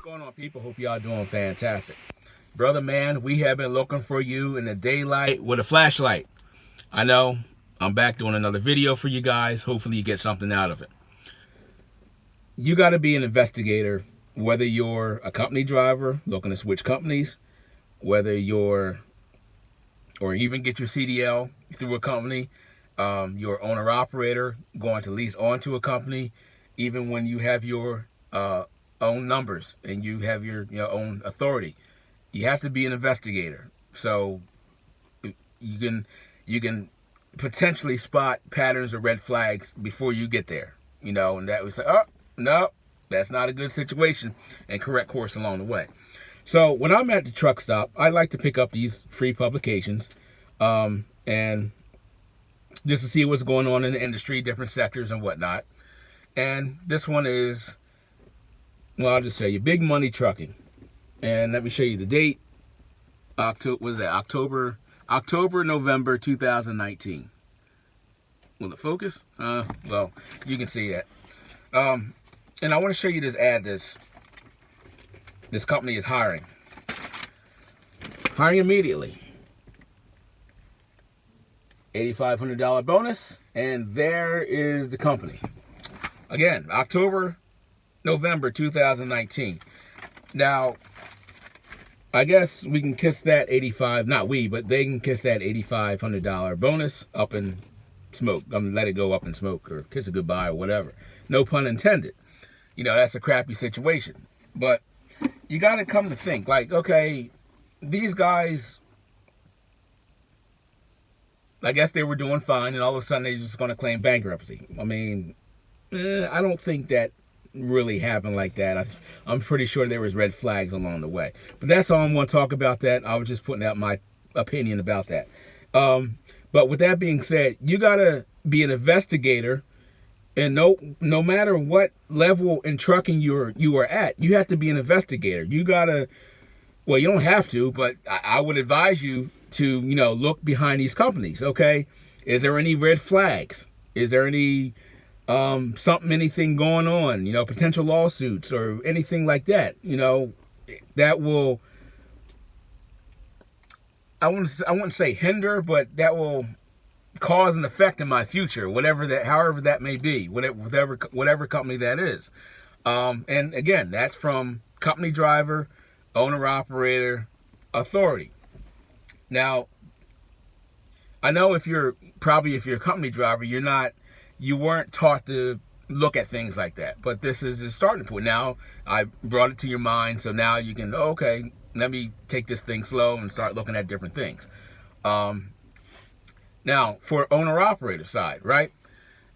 going on, people? Hope y'all doing fantastic. Brother man, we have been looking for you in the daylight with a flashlight. I know, I'm back doing another video for you guys. Hopefully you get something out of it. You got to be an investigator, whether you're a company driver looking to switch companies, whether you're, or even get your CDL through a company, your owner-operator going to lease onto a company, even when you have your own numbers and you have your own authority. You have to be an investigator, so you can potentially spot patterns or red flags before you get there, and that would say, oh no, that's not a good situation, and correct course along the way. So when I'm at the truck stop, I like to pick up these free publications and just to see what's going on in the industry, different sectors and whatnot. And this one is, well, I'll just show you, Big Money Trucking. And let me show you the date. October, November 2019. Will it focus? Well, you can see it. And I want to show you this ad. This company is hiring immediately. $8,500 bonus, and there is the company. Again, October, November 2019. Now, I guess we can kiss that not we, but they can kiss that $8,500 bonus up in smoke. Let it go up in smoke, or kiss it goodbye, or whatever. No pun intended. That's a crappy situation. But you got to come to think, like, okay, these guys, I guess they were doing fine, and all of a sudden they're just going to claim bankruptcy. I mean, I don't think that really happened like that. I'm pretty sure there was red flags along the way. But that's all I'm going to talk about that. I was just putting out my opinion about that. But with that being said, you got to be an investigator, and no matter what level in trucking you are at, you have to be an investigator. You got to, well, you don't have to, but I would advise you to, look behind these companies, okay? Is there any red flags? Is there any anything going on, potential lawsuits or anything like that, that will, I wouldn't say hinder, but that will cause an effect in my future, however that may be, whatever company that is. And again, that's from company driver, owner operator, authority. Now, I know if you're a company driver, you weren't taught to look at things like that, but this is a starting point. Now I brought it to your mind, so now you can, okay, let me take this thing slow and start looking at different things. Now for owner operator side, right?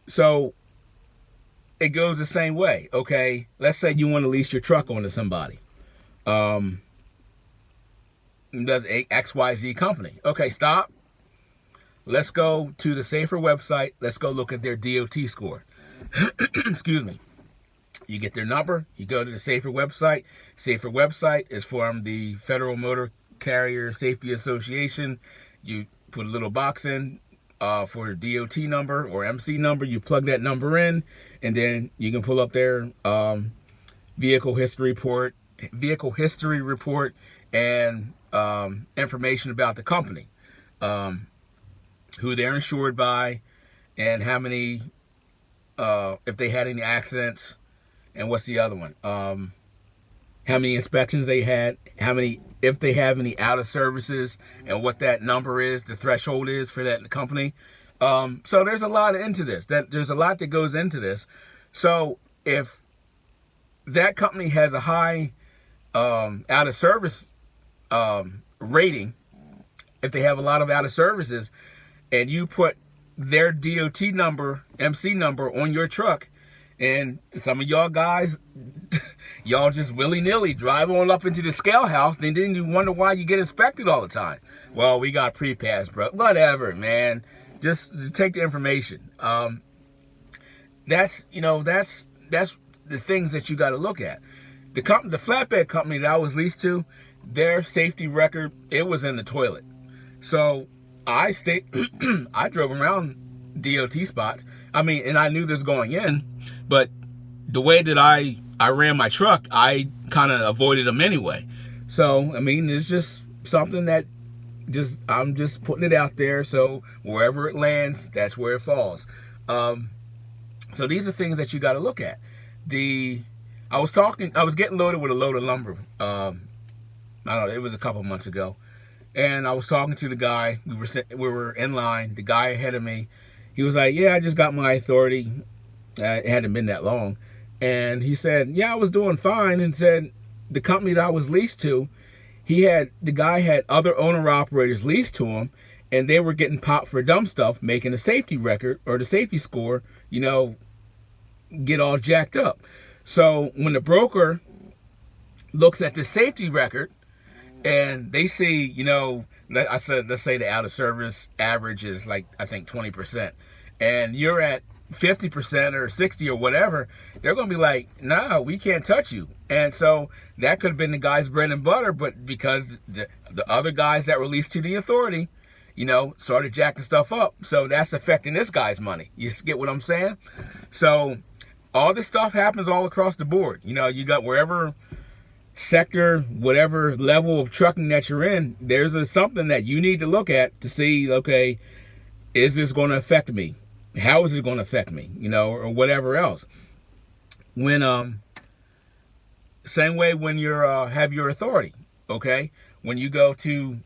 So it goes the same way. Okay, let's say you want to lease your truck onto somebody. Does a XYZ company. Okay, stop. Let's go to the Safer website. Let's go look at their DOT score. Excuse me. You get their number. You go to the Safer website. Safer website is from the Federal Motor Carrier Safety Association. You put a little box in for DOT number or MC number. You plug that number in, and then you can pull up their vehicle history report, and information about the company. Who they're insured by, and how many, if they had any accidents, and what's the other one? How many inspections they had, if they have any out of services, and what that number is, the threshold is for that company. So there's a lot into this. There's a lot that goes into this. So if that company has a high out of service rating, if they have a lot of out of services, and you put their DOT number, MC number on your truck, and some of y'all guys, y'all just willy-nilly drive on up into the scale house, then you wonder why you get inspected all the time. Well, we got pre-pass, bro. Whatever, man. Just take the information. That's the things that you got to look at. The flatbed company that I was leased to, their safety record, it was in the toilet. So I drove around DOT spots. I mean, and I knew this going in, but the way that I I ran my truck, I kind of avoided them anyway. So, I mean, it's just something that I'm just putting it out there. So wherever it lands, that's where it falls. So these are things that you got to look at. I was getting loaded with a load of lumber. I don't know, it was a couple months ago. And I was talking to the guy, we were in line, the guy ahead of me. He was like, yeah, I just got my authority. It hadn't been that long. And he said, yeah, I was doing fine. And said the company that I was leased to, the guy had other owner-operators leased to him, and they were getting popped for dumb stuff, making the safety record or the safety score, you know, get all jacked up. So when the broker looks at the safety record and they see, you know, let's say the out of service average is like, I think 20%, and you're at 50% or 60 or whatever, they're going to be like, nah, we can't touch you. And so that could have been the guy's bread and butter, but because the other guys that were leased to the authority, you know, started jacking stuff up, so that's affecting this guy's money. You get what I'm saying? So all this stuff happens all across the board. You know, you got wherever sector, whatever level of trucking that you're in, there's something that you need to look at to see, okay, is this going to affect me? How is it going to affect me? You know, or whatever else. When same way when you're have your authority, okay? When you go to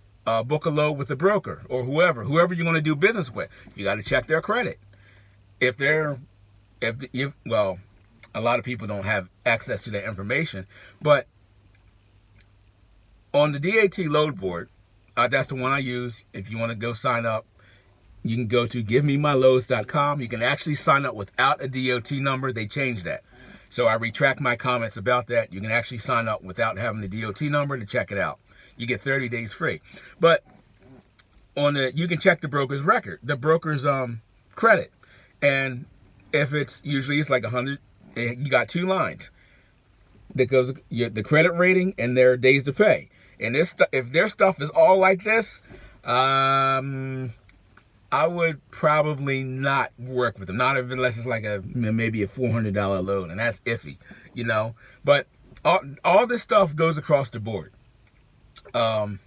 book a load with a broker or whoever you're going to do business with, you got to check their credit. Well, a lot of people don't have access to that information, but on the DAT load board, that's the one I use. If you want to go sign up, you can go to givememyloads.com. You can actually sign up without a DOT number. They changed that. So I retract my comments about that. You can actually sign up without having the DOT number to check it out. You get 30 days free. But you can check the broker's record, the broker's credit. And if it's like 100, you got 2 lines. That goes the credit rating and their days to pay. And if their stuff is all like this, I would probably not work with them. Not unless it's like maybe a $400 load, and that's iffy, you know. But all this stuff goes across the board. I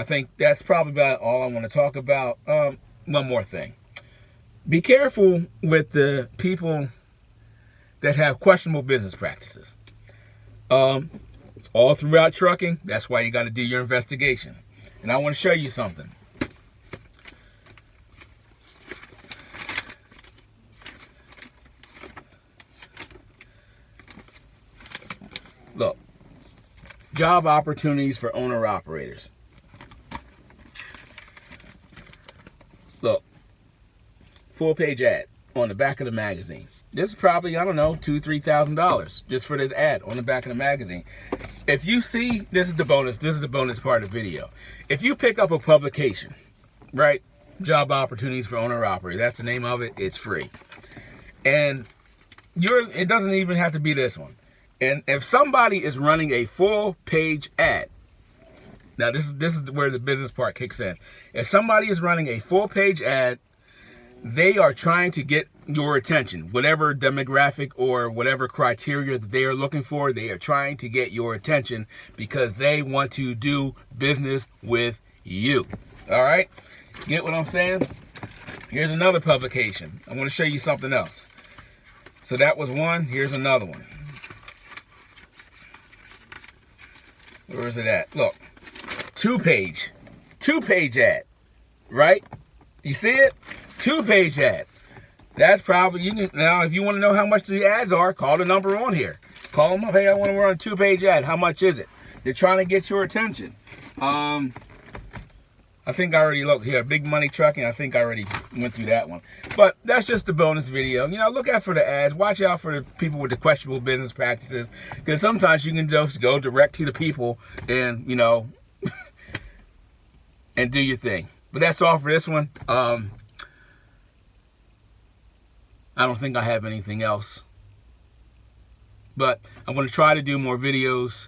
think that's probably about all I want to talk about. One more thing. Be careful with the people that have questionable business practices. It's all throughout trucking. That's why you got to do your investigation. And I want to show you something. Look, job opportunities for owner-operators. Look, full-page ad on the back of the magazine. This is probably, I don't know, $2,000-$3,000 just for this ad on the back of the magazine. If you see, this is the bonus part of the video. If you pick up a publication, right, job opportunities for owner-operators, that's the name of it, it's free. And it doesn't even have to be this one. And if somebody is running a full-page ad, now this is where the business part kicks in. If somebody is running a full-page ad, they are trying to get your attention. Whatever demographic or whatever criteria that they are looking for, they are trying to get your attention because they want to do business with you. All right? Get what I'm saying? Here's another publication. I want to show you something else. So that was one. Here's another one. Where is it at? Look, two-page ad, right? You see it? 2-page ad. That's probably, now if you want to know how much the ads are, call the number on here. Call them up, hey, I want to run a 2-page ad. How much is it? They're trying to get your attention. I think I already looked here, Big Money Trucking. I think I already went through that one. But that's just a bonus video. You know, look out for the ads. Watch out for the people with the questionable business practices. Because sometimes you can just go direct to the people and, you know, and do your thing. But that's all for this one. I don't think I have anything else. But I'm going to try to do more videos.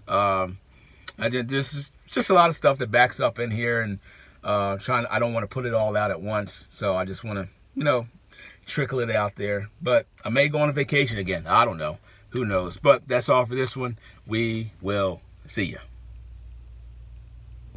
This is just a lot of stuff that backs up in here, and I don't want to put it all out at once, so I just want to, you know, trickle it out there. But I may go on a vacation again. I don't know. Who knows? But that's all for this one. We will see you.